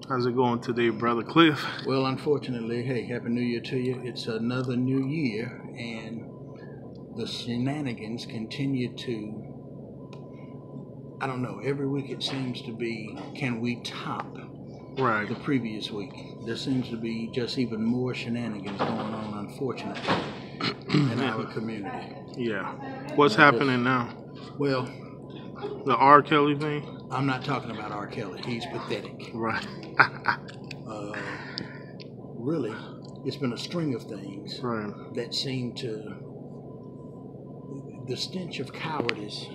How's it going today, Brother Cliff? Well, unfortunately, hey, Happy New Year to you. It's another new year, and the shenanigans continue to, I don't know, every week it seems to be, can we top the previous week? There seems to be just even more shenanigans going on, unfortunately, in our community. Yeah. What's happening now? Well, the R. Kelly thing? I'm not talking about R. Kelly. He's pathetic. Right. Really, it's been a string of things that seem to, the stench of cowardice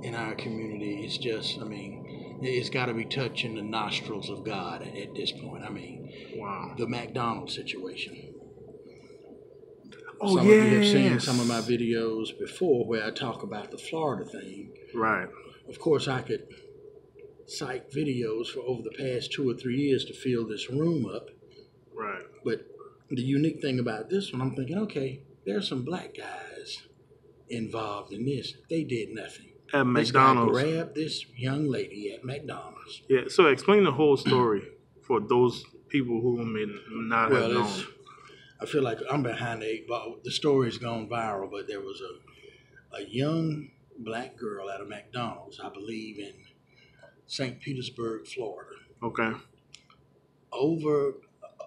in our community is just, I mean, it's got to be touching the nostrils of God at this point. I mean, wow. The McDonald's situation. Oh, some of you have seen some of my videos before where I talk about the Florida thing. Right. Of course, I could cite videos for over the past 2 or 3 years to fill this room up. Right. But the unique thing about this one, I'm thinking, okay, there's some black guys involved in this. They did nothing. At McDonald's. This guy grabbed this young lady at McDonald's. Yeah, so explain the whole story for those people who may not have known. I feel like I'm behind the 8 ball. The story's gone viral, but there was a young black girl at a McDonald's, I believe in St. Petersburg, Florida. Okay. Over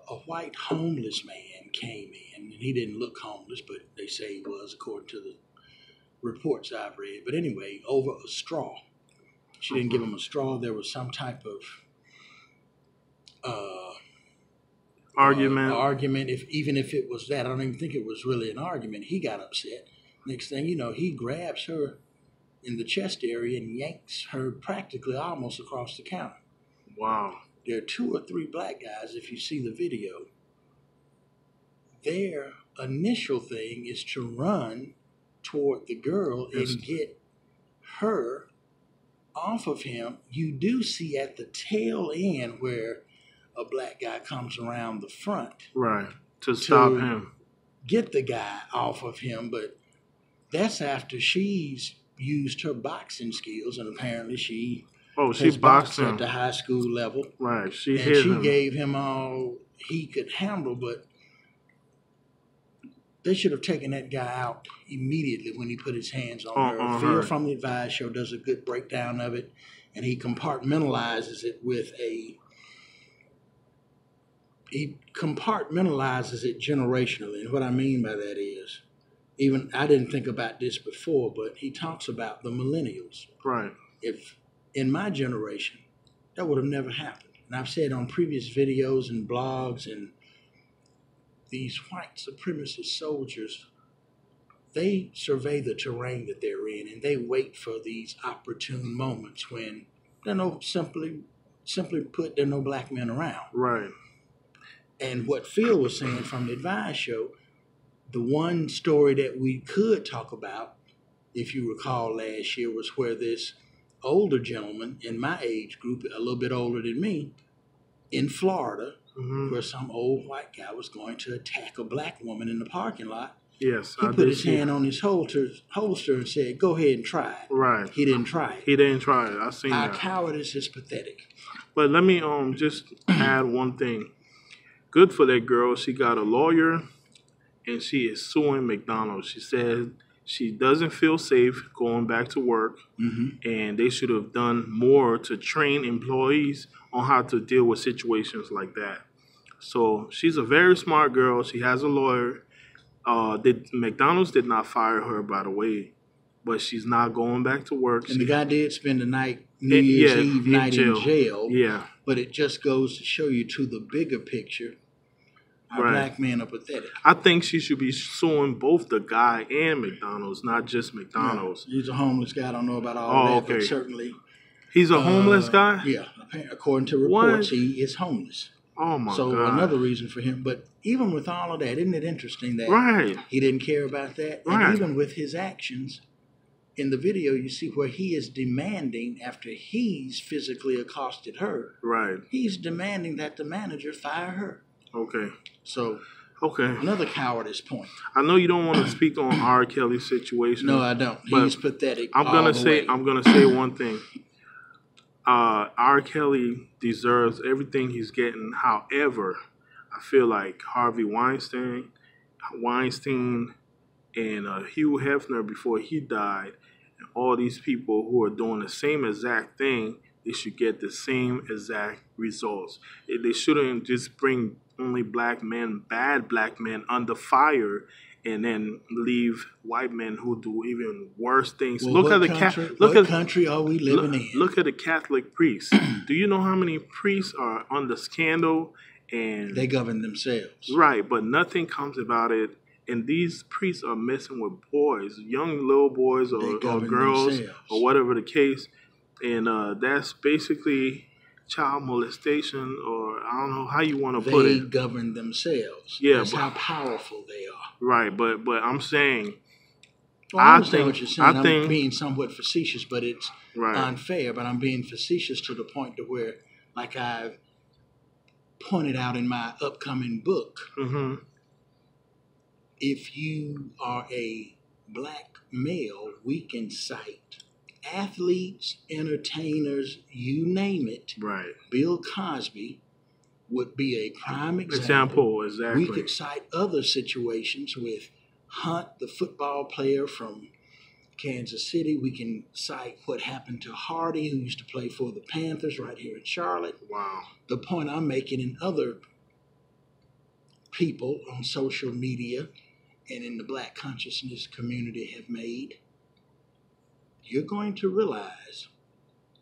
a white homeless man came in, and he didn't look homeless, but they say he was, according to the reports I've read. But anyway, over a straw. She didn't give him a straw. There was some type of argument. Even if it was that, I don't even think it was really an argument. He got upset. Next thing you know, he grabs her in the chest area and yanks her practically almost across the counter. Wow. There are 2 or 3 black guys, if you see the video. Their initial thing is to run toward the girl and get her off of him. You do see at the tail end where a black guy comes around the front. Right. To stop him. Get the guy off of him, but that's after she's used her boxing skills, and apparently she boxed him at the high school level. Right. She gave him all he could handle, but they should have taken that guy out immediately when he put his hands on her. Phil from the Levis Show does a good breakdown of it, and he compartmentalizes it generationally. And what I mean by that is, even I didn't think about this before, but he talks about the millennials. Right. If in my generation, that would have never happened. And I've said on previous videos and blogs, and these white supremacist soldiers, they survey the terrain that they're in, and they wait for these opportune moments when there are no, simply put, there are no black men around. Right. And what Phil was saying from the Advice Show, the one story that we could talk about, if you recall last year, was where this older gentleman in my age group, a little bit older than me, in Florida, where some old white guy was going to attack a black woman in the parking lot. Yes, he put his hand on his holster and said, "Go ahead and try it." Right. He didn't try it. He didn't try it. I've seen that. Our cowardice is pathetic. But let me just add one thing. Good for that girl. She got a lawyer, and she is suing McDonald's. She said she doesn't feel safe going back to work, and they should have done more to train employees on how to deal with situations like that. So she's a very smart girl. She has a lawyer. McDonald's did not fire her, by the way, but she's not going back to work. And the guy did spend the night, New Year's Eve night in jail. Yeah. But it just goes to show you, to the bigger picture, our black men are pathetic. I think she should be suing both the guy and McDonald's, not just McDonald's. No, he's a homeless guy. I don't know about all that, but certainly. He's a homeless guy? Yeah. According to reports, he is homeless. Oh, my God. So another reason for him. But even with all of that, isn't it interesting that he didn't care about that? Right. And even with his actions, in the video, you see where he is demanding, after he's physically accosted her, he's demanding that the manager fire her. Okay. So, okay, another cowardice point. I know you don't want to speak on R. Kelly's situation. No, I don't. He's pathetic. I'm gonna say one thing. R. Kelly deserves everything he's getting. However, I feel like Harvey Weinstein, and Hugh Hefner before he died, and all these people who are doing the same exact thing, they should get the same exact results. They shouldn't just bring only black men, bad black men, under fire, and then leave white men who do even worse things. Well, what country are we living in? Look at the Catholic priests. Do you know how many priests are under scandal? And they govern themselves. Right, but nothing comes about it. And these priests are messing with boys, young little boys or girls or whatever the case. And that's basically child molestation, or I don't know how you want to put it. They govern themselves. Yeah, that's how powerful they are. Right, but I'm saying, well, I understand what you're saying. I'm being somewhat facetious, but it's unfair. But I'm being facetious to the point to where, like I've pointed out in my upcoming book, if you are a black male, we can cite athletes, entertainers, you name it. Right. Bill Cosby would be a prime example. Exactly. We could cite other situations with Hunt, the football player from Kansas City. We can cite what happened to Hardy, who used to play for the Panthers right here in Charlotte. Wow. The point I'm making, and other people on social media and in the black consciousness community have made, you're going to realize,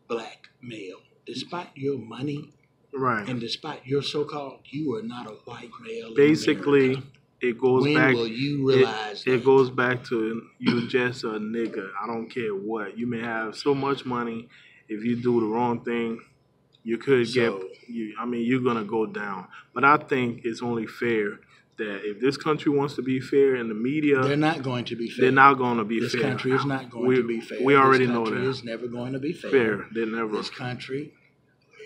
black male, despite your money, and despite your so-called, you are not a white male. Basically, it goes when back. Will you realize it goes back to you just a nigga. I don't care what. You may have so much money. If you do the wrong thing, you could you're gonna go down. But I think it's only fair that if this country wants to be fair, and the media, they're not going to be fair. They're not going to be fair. This country is not going to be fair. We already know that. This country is never going to be fair. They're never. This country,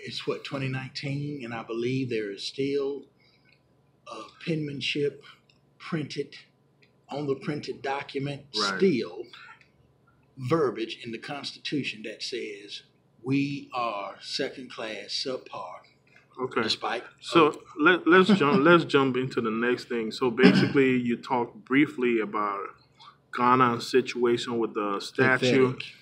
it's 2019, and I believe there is still penmanship printed on the printed document, still verbiage in the Constitution that says we are second class, subpar. Okay. Despite let's jump into the next thing. So basically, you talked briefly about Ghana's situation with the statue. Pathetic.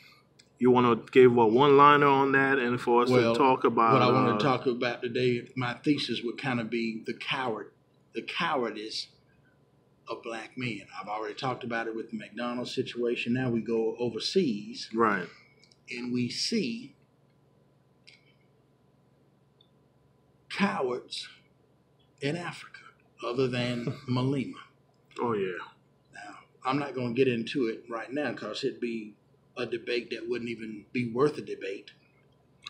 You want to give a one-liner on that, and for us to talk about what I want to talk about today. My thesis would kind of be the cowardice of black men. I've already talked about it with the McDonald's situation. Now we go overseas, right, and we see cowards in Africa, other than Malema. Oh yeah. Now I'm not going to get into it right now because it'd be a debate that wouldn't even be worth a debate.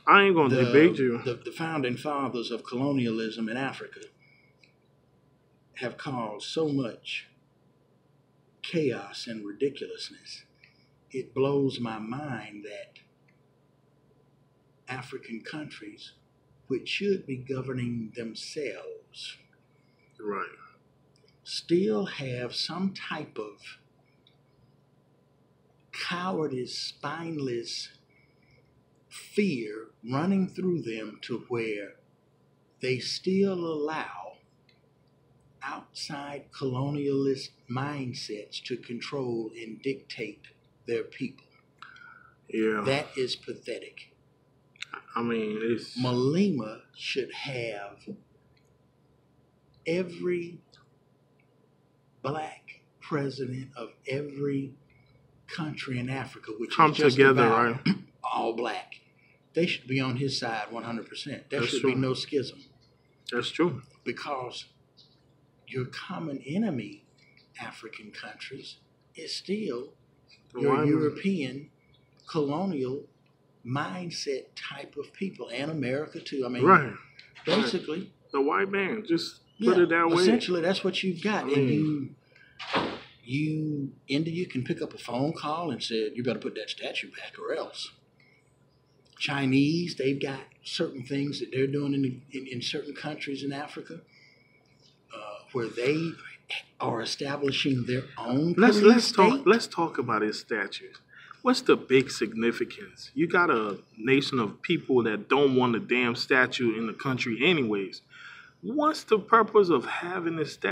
I ain't going to debate you. The founding fathers of colonialism in Africa have caused so much chaos and ridiculousness. It blows my mind that African countries, which should be governing themselves, still have some type of cowardice, spineless fear running through them to where they still allow outside colonialist mindsets to control and dictate their people. Yeah. That is pathetic. I mean, Malema should have every black president of every country in Africa, which come is just together, about all black. They should be on his side 100%. There should be no schism. That's true. Because your common enemy, African countries, is still your European colonial mindset type of people, and America too. I mean, basically, the white man. Just put it that way. Essentially, that's what you've got, and India can pick up a phone call and say, "You better put that statue back, or else." Chinese, they've got certain things that they're doing in certain countries in Africa, where they are establishing their own. Let's talk about his statues. What's the big significance? You got a nation of people that don't want a damn statue in the country anyways. What's the purpose of having this statue?